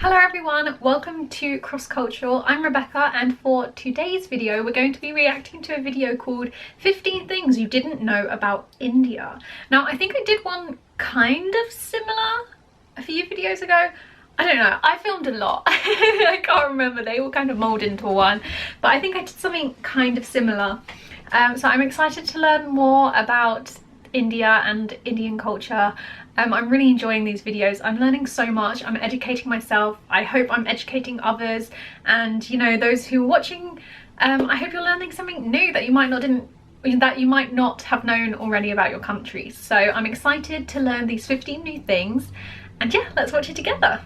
Hello everyone, welcome to Cross Cultural. I'm Rebecca, and for today's video we're going to be reacting to a video called 15 Things You Didn't Know About India. Now I think I did one kind of similar a few videos ago. I don't know, I filmed a lot. I can't remember, they all kind of mold into one, but I think I did something kind of similar. So I'm excited to learn more about India and Indian culture. I'm really enjoying these videos. I'm learning so much. I'm educating myself. I hope I'm educating others, and you know, those who are watching, I hope you're learning something new that you might not have known already about your country. So I'm excited to learn these 15 new things, and yeah, let's watch it together.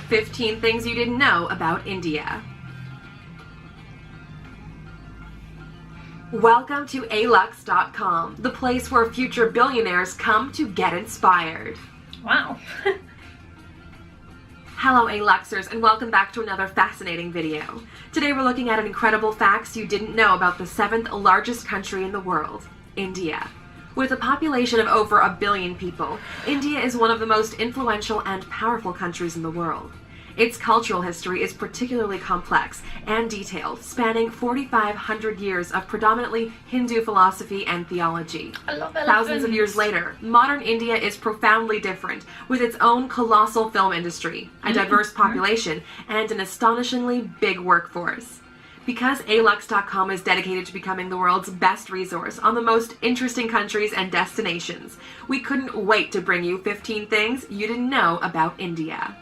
"15 Things You Didn't Know About India." Welcome to alux.com, the place where future billionaires come to get inspired. Wow. Hello Aluxers, and welcome back to another fascinating video. Today we're looking at incredible facts you didn't know about the 7th largest country in the world, India. With a population of over 1 billion people, India is one of the most influential and powerful countries in the world. Its cultural history is particularly complex and detailed, spanning 4,500 years of predominantly Hindu philosophy and theology. I love elephants. Thousands of years later, modern India is profoundly different, with its own colossal film industry, a diverse population, and an astonishingly big workforce. Because alux.com is dedicated to becoming the world's best resource on the most interesting countries and destinations, we couldn't wait to bring you 15 things you didn't know about India.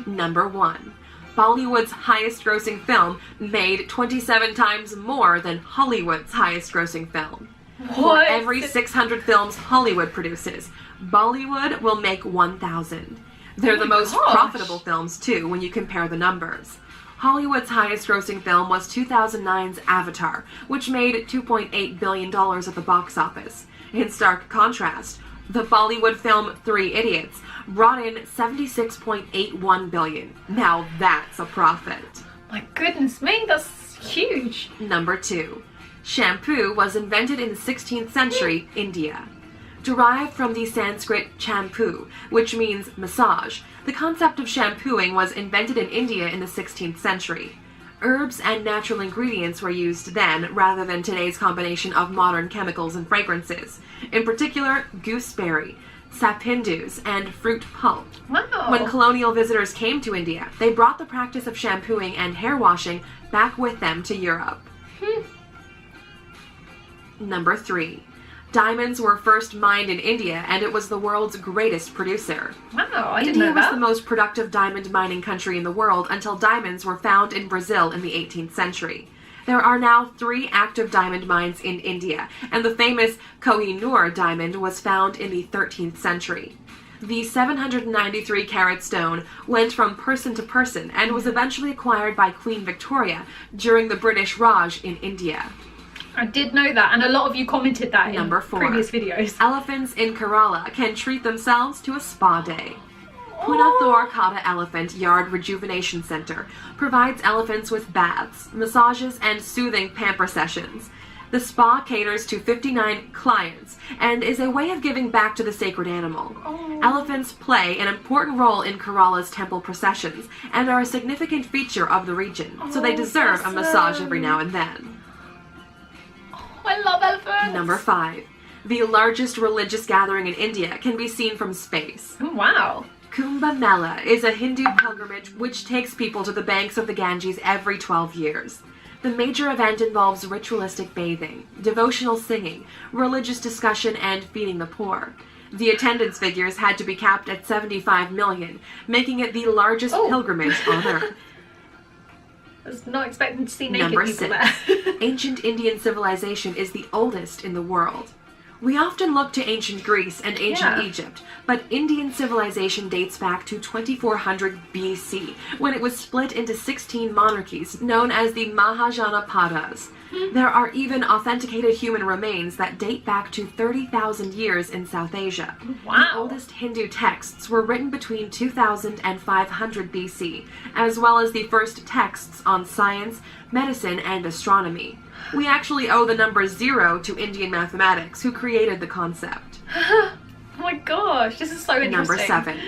Number 1. Bollywood's highest-grossing film made 27 times more than Hollywood's highest-grossing film. For every 600 films Hollywood produces, Bollywood will make 1,000. They're the most profitable films, too, when you compare the numbers. Hollywood's highest-grossing film was 2009's Avatar, which made $2.8 billion at the box office. In stark contrast, the Bollywood film 3 Idiots brought in $76.81 billion. Now that's a profit. My goodness me, that's huge. Number 2. Shampoo was invented in the 16th century, India. Derived from the Sanskrit champu, which means massage, the concept of shampooing was invented in India in the 16th century. Herbs and natural ingredients were used then, rather than today's combination of modern chemicals and fragrances. In particular, gooseberry, sapindus, and fruit pulp. Wow. When colonial visitors came to India, they brought the practice of shampooing and hair washing back with them to Europe. Number 3. Diamonds were first mined in India, and it was the world's greatest producer. Wow, I didn't know that. India was the most productive diamond mining country in the world until diamonds were found in Brazil in the 18th century. There are now 3 active diamond mines in India, and the famous Kohinoor diamond was found in the 13th century. The 793-carat stone went from person to person and was eventually acquired by Queen Victoria during the British Raj in India. I did know that, and a lot of you commented that in previous videos. Elephants in Kerala can treat themselves to a spa day. Punathur Kata Elephant Yard Rejuvenation Center provides elephants with baths, massages, and soothing pamper sessions. The spa caters to 59 clients and is a way of giving back to the sacred animal. Elephants play an important role in Kerala's temple processions and are a significant feature of the region, so they deserve a massage every now and then. I love elephants! Number 5. The largest religious gathering in India can be seen from space. Oh, wow. Kumbh Mela is a Hindu pilgrimage which takes people to the banks of the Ganges every 12 years. The major event involves ritualistic bathing, devotional singing, religious discussion, and feeding the poor. The attendance figures had to be capped at 75 million, making it the largest pilgrimage on Earth. I was not expecting to see naked Number people 6. there. Ancient Indian civilization is the oldest in the world. We often look to ancient Greece and ancient Egypt, but Indian civilization dates back to 2400 BC, when it was split into 16 monarchies known as the Mahajanapadas. There are even authenticated human remains that date back to 30,000 years in South Asia. Wow. The oldest Hindu texts were written between 2000 and 500 BC, as well as the first texts on science, medicine, and astronomy. We actually owe the number 0 to Indian mathematics, who created the concept. Oh my gosh, this is so interesting. Number 7.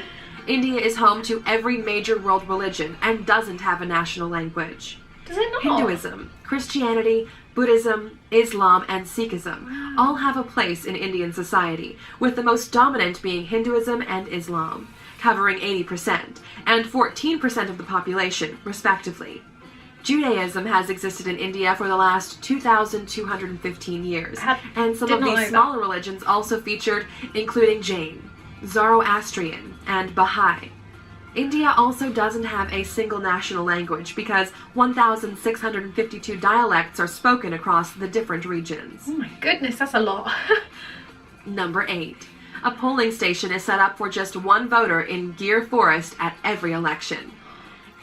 India is home to every major world religion and doesn't have a national language. Does it not? Hinduism, Christianity, Buddhism, Islam, and Sikhism all have a place in Indian society, with the most dominant being Hinduism and Islam, covering 80% and 14% of the population, respectively. Judaism has existed in India for the last 2,215 years, and some of these smaller religions also featured, including Jain, Zoroastrian, and Baha'i. India also doesn't have a single national language because 1,652 dialects are spoken across the different regions. Oh my goodness, that's a lot. Number 8. A polling station is set up for just one voter in Gir Forest at every election.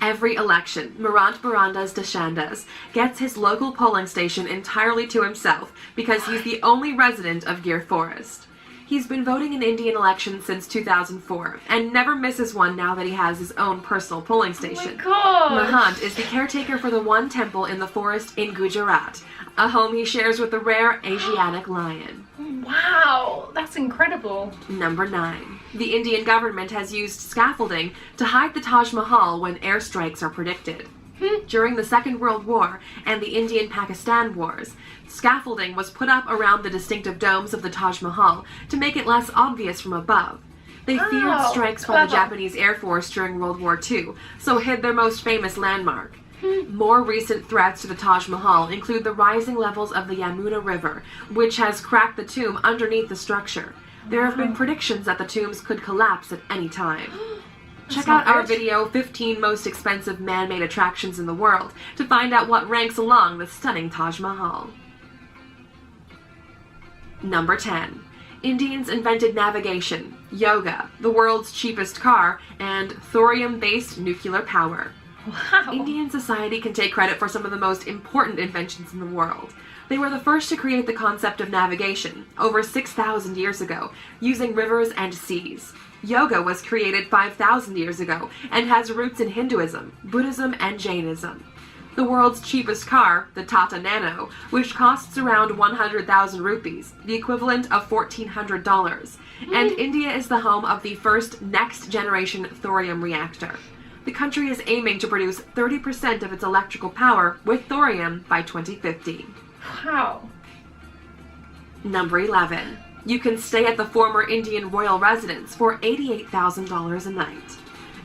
Every election, Marant Barandas Dashandas gets his local polling station entirely to himself because he's the only resident of Gir Forest. He's been voting in Indian elections since 2004 and never misses one now that he has his own personal polling station. Oh my gosh. Mahant is the caretaker for the one temple in the forest in Gujarat, a home he shares with the rare Asiatic lion. Wow, that's incredible. Number 9. The Indian government has used scaffolding to hide the Taj Mahal when airstrikes are predicted. During the Second World War and the Indian-Pakistan Wars, scaffolding was put up around the distinctive domes of the Taj Mahal to make it less obvious from above. They feared strikes by the Japanese Air Force during World War II, so hid their most famous landmark. More recent threats to the Taj Mahal include the rising levels of the Yamuna River, which has cracked the tomb underneath the structure. There have been predictions that the tombs could collapse at any time. Check out our video, 15 Most Expensive Man-Made Attractions in the World, to find out what ranks along the stunning Taj Mahal. Number 10. Indians invented navigation, yoga, the world's cheapest car, and thorium-based nuclear power. Wow. Indian society can take credit for some of the most important inventions in the world. They were the first to create the concept of navigation, over 6,000 years ago, using rivers and seas. Yoga was created 5,000 years ago and has roots in Hinduism, Buddhism, and Jainism. The world's cheapest car, the Tata Nano, which costs around 100,000 rupees, the equivalent of $1,400. And India is the home of the first next-generation thorium reactor. The country is aiming to produce 30% of its electrical power with thorium by 2050. Wow. Number 11. You can stay at the former Indian royal residence for $88,000 a night.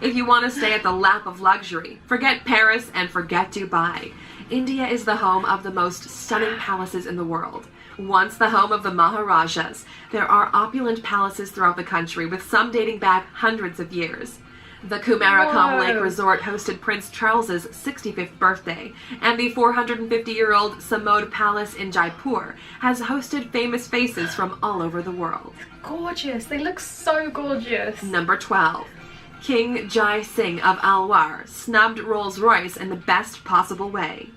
If you want to stay at the lap of luxury, forget Paris and forget Dubai. India is the home of the most stunning palaces in the world. Once the home of the Maharajas, there are opulent palaces throughout the country, with some dating back hundreds of years. The Kumarakam Lake Resort hosted Prince Charles's 65th birthday, and the 450-year-old Samod Palace in Jaipur has hosted famous faces from all over the world. Gorgeous. They look so gorgeous. Number 12. King J Singh of Alwar snubbed Rolls-Royce in the best possible way.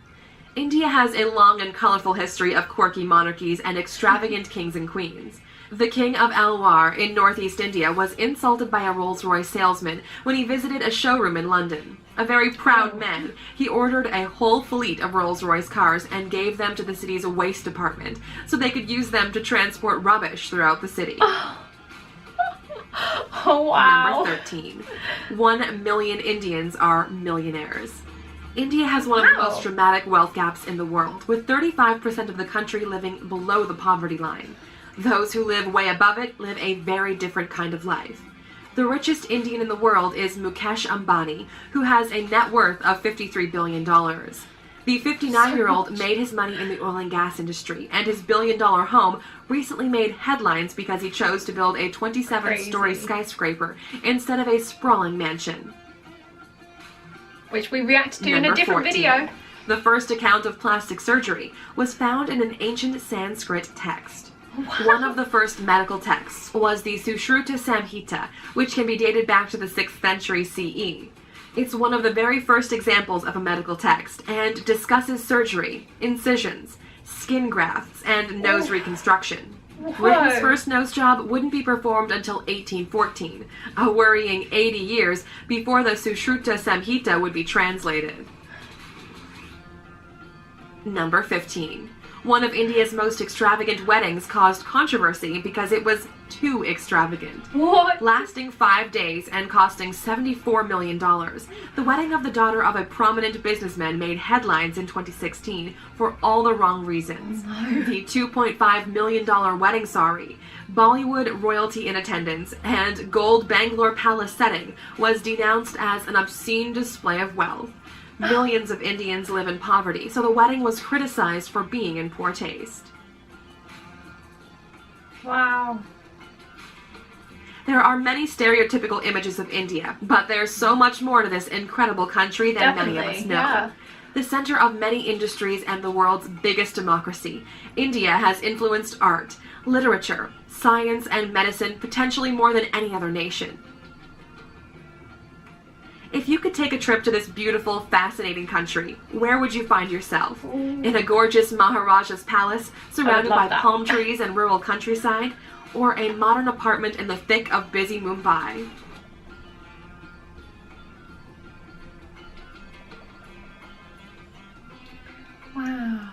India has a long and colorful history of quirky monarchies and extravagant kings and queens. The King of Alwar in northeast India was insulted by a Rolls-Royce salesman when he visited a showroom in London. A very proud man, he ordered a whole fleet of Rolls-Royce cars and gave them to the city's waste department so they could use them to transport rubbish throughout the city. Oh, wow. Number 13. 1 million Indians are millionaires. India has one of the most dramatic wealth gaps in the world, with 35% of the country living below the poverty line. Those who live way above it live a very different kind of life. The richest Indian in the world is Mukesh Ambani, who has a net worth of $53 billion. The 59-year-old made his money in the oil and gas industry, and his billion-dollar home recently made headlines because he chose to build a 27-story skyscraper instead of a sprawling mansion. Which we reacted to Number in a different 14. video. The first account of plastic surgery was found in an ancient Sanskrit text. Wow. One of the first medical texts was the Sushruta Samhita, which can be dated back to the 6th century CE. It's one of the very first examples of a medical text and discusses surgery, incisions, skin grafts, and nose reconstruction. Britain's first nose job wouldn't be performed until 1814, a worrying 80 years before the Sushruta Samhita would be translated. Number 15. One of India's most extravagant weddings caused controversy because it was too extravagant. What? Lasting 5 days and costing $74 million. The wedding of the daughter of a prominent businessman made headlines in 2016 for all the wrong reasons. No. The $2.5 million wedding sari, Bollywood royalty in attendance, and gold Bangalore palace setting was denounced as an obscene display of wealth. Millions of Indians live in poverty, so the wedding was criticized for being in poor taste. Wow. There are many stereotypical images of India, but there's so much more to this incredible country than many of us know. Yeah. The center of many industries and the world's biggest democracy, India has influenced art, literature, science, and medicine potentially more than any other nation. If you could take a trip to this beautiful, fascinating country, where would you find yourself? In a gorgeous Maharaja's palace, surrounded by palm trees and rural countryside, or a modern apartment in the thick of busy Mumbai? Wow.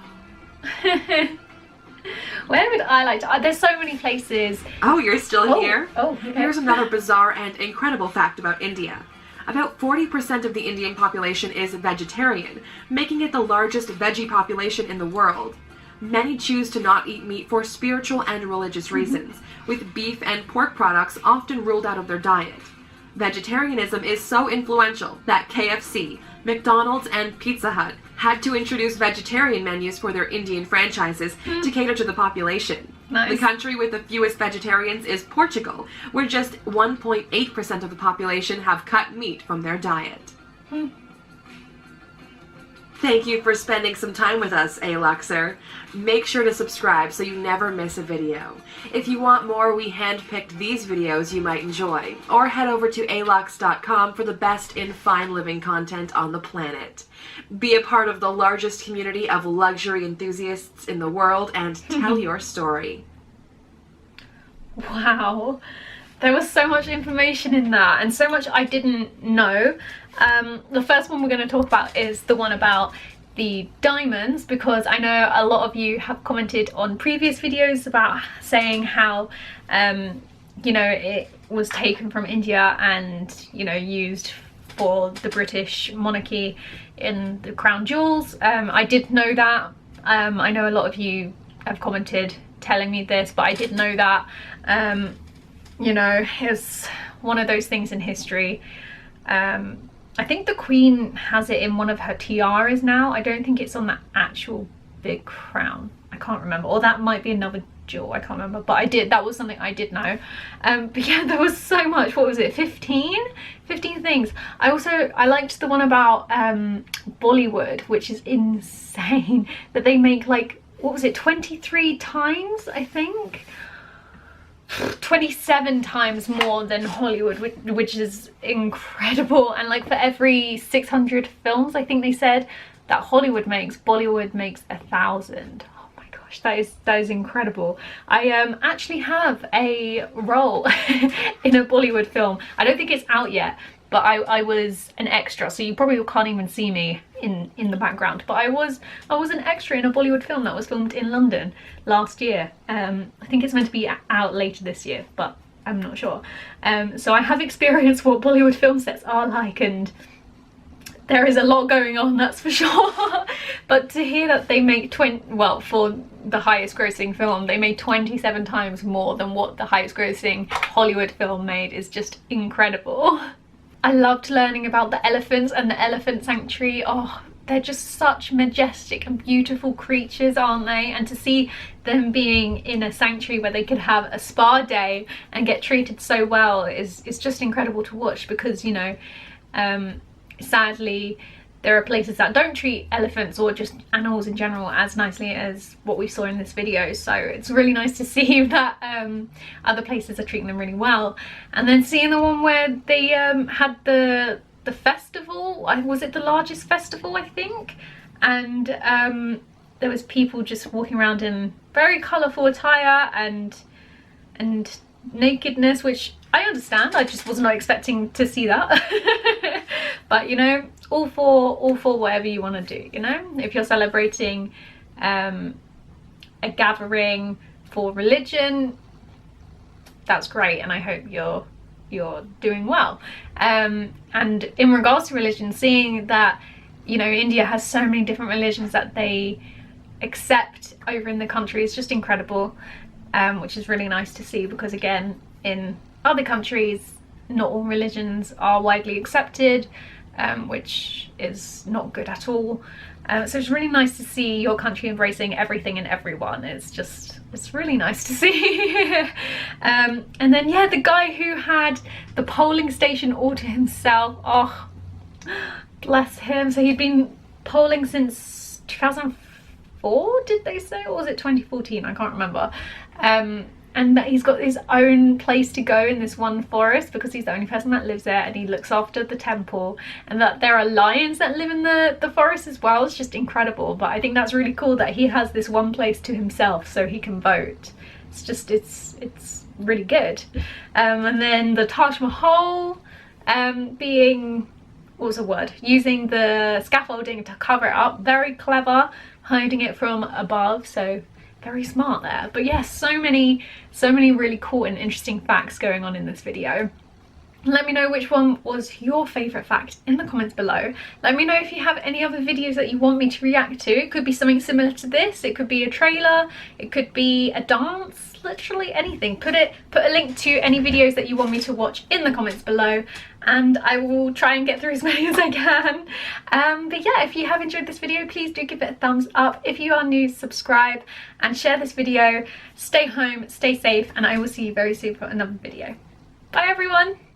Where would I like to? There's so many places. Oh, you're still here? Oh, okay. Here's another bizarre and incredible fact about India. About 40% of the Indian population is vegetarian, making it the largest veggie population in the world. Many choose to not eat meat for spiritual and religious reasons, with beef and pork products often ruled out of their diet. Vegetarianism is so influential that KFC, McDonald's, and Pizza Hut had to introduce vegetarian menus for their Indian franchises to cater to the population. Nice. The country with the fewest vegetarians is Portugal, where just 1.8% of the population have cut meat from their diet. Thank you for spending some time with us, Aluxer. Make sure to subscribe so you never miss a video. If you want more, we handpicked these videos you might enjoy, or head over to alux.com for the best in fine living content on the planet. Be a part of the largest community of luxury enthusiasts in the world and tell your story. Wow. There was so much information in that and so much I didn't know. The first one we're going to talk about is the one about the diamonds, because I know a lot of you have commented on previous videos about saying how you know, it was taken from India and, you know, used for the British monarchy in the crown jewels. I did know that. I know a lot of you have commented telling me this, but I did know that. You know, it's one of those things in history. I think the Queen has it in one of her tiaras now. I don't think it's on that actual big crown. I can't remember. Or that might be another jewel. I can't remember. But that was something I did know. But yeah, there was so much. What was it? 15 things. I liked the one about Bollywood, which is insane. That they make, like, what was it? 23 times, I think. 27 times more than Hollywood, which is incredible. And like for every 600 films, I think they said, that Hollywood makes, Bollywood makes 1,000. Oh my gosh, that is incredible. I actually have a role in a Bollywood film. I don't think it's out yet, but I was an extra, so you probably can't even see me in the background, but I was an extra in a Bollywood film that was filmed in London last year. I think it's meant to be out later this year, but I'm not sure. So I have experienced what Bollywood film sets are like, and there is a lot going on, that's for sure. But to hear that they make for the highest grossing film, they made 27 times more than what the highest grossing Hollywood film made is just incredible. I loved learning about the elephants and the elephant sanctuary. Oh, they're just such majestic and beautiful creatures, aren't they? And to see them being in a sanctuary where they could have a spa day and get treated so well is just incredible to watch, because, you know, sadly there are places that don't treat elephants or just animals in general as nicely as what we saw in this video. So it's really nice to see that other places are treating them really well. And then seeing the one where they had the festival, was it the largest festival, I think? And there was people just walking around in very colourful attire and nakedness, which I understand. I just was not expecting to see that. But, you know, all for whatever you want to do, you know? If you're celebrating a gathering for religion, that's great, and I hope you're doing well. And in regards to religion, seeing that, you know, India has so many different religions that they accept over in the country is just incredible, which is really nice to see, because again, in other countries not all religions are widely accepted, which is not good at all. So it's really nice to see your country embracing everything and everyone. It's really nice to see. And then yeah, the guy who had the polling station all to himself, oh bless him. So he'd been polling since 2004, did they say, or was it 2014? I can't remember. And that he's got his own place to go in this one forest because he's the only person that lives there, and he looks after the temple, and that there are lions that live in the forest as well. It's just incredible. But I think that's really cool that he has this one place to himself so he can vote. It's just, it's really good. And then the Taj Mahal being, what was the word, using the scaffolding to cover it up, very clever, hiding it from above, so very smart there. But yes, so many really cool and interesting facts going on in this video. Let me know which one was your favourite fact in the comments below. Let me know if you have any other videos that you want me to react to. It could be something similar to this, it could be a trailer, it could be a dance, literally anything. Put a link to any videos that you want me to watch in the comments below, and I will try and get through as many as I can. But yeah, if you have enjoyed this video, please do give it a thumbs up. If you are new, subscribe and share this video. Stay home, stay safe, and I will see you very soon for another video. Bye everyone!